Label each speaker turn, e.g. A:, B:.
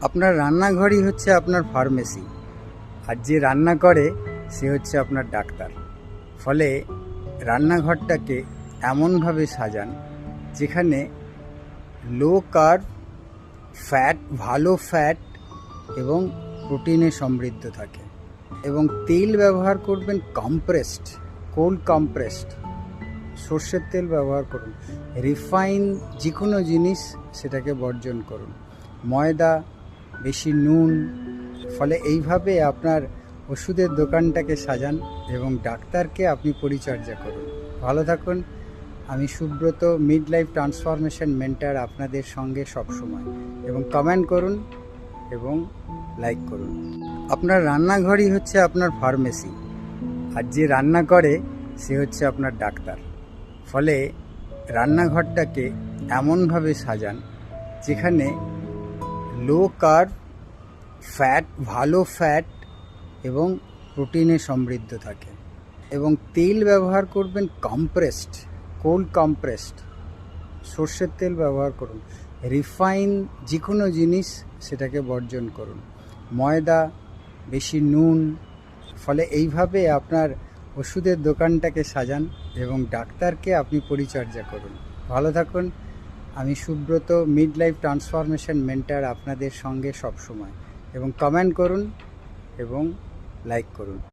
A: আপনার রান্নাঘরই হচ্ছে আপনার ফার্মেসি, আর যে রান্না করে সে হচ্ছে আপনার ডাক্তার। ফলে রান্নাঘরটাকে এমনভাবে সাজান যেখানে লো কার্ব, ভালো ফ্যাট এবং প্রোটিনে সমৃদ্ধ থাকে। এবং তেল ব্যবহার করবেন কোল্ড কম্প্রেসড সর্ষের তেল ব্যবহার করুন। রিফাইন যে কোনো জিনিস সেটাকে বর্জন করুন। ময়দা, বেশি নুন। ফলে এইভাবে আপনার ওষুধের দোকানটাকে সাজান এবং ডাক্তারকে আপনি পরিচর্যা করুন। ভালো থাকুন। আমি Subrata, mid life transformation mentor, আপনাদের সঙ্গে সবসময়। এবং কমেন্ট করুন এবং লাইক করুন। আপনার রান্নাঘরই হচ্ছে আপনার ফার্মেসি, আর যে রান্না করে সে হচ্ছে আপনার ডাক্তার। ফলে রান্নাঘরটাকে এমনভাবে সাজান যেখানে লো কার্ব, ভালো ফ্যাট এবং প্রোটিনে সমৃদ্ধ থাকে। এবং তেল ব্যবহার করবেন কোল্ড কম্প্রেসড সর্ষের তেল ব্যবহার করুন। রিফাইন যে কোনো জিনিস সেটাকে বর্জন করুন। ময়দা, বেশি নুন। ফলে এইভাবে আপনার ওষুধের দোকানটাকে সাজান এবং ডাক্তারকে আপনি পরিচর্যা করুন। ভালো থাকুন। আমি Subrata, mid life transformation mentor, আপনাদের সঙ্গে সবসময়। এবং কমেন্ট করুন এবং লাইক করুন।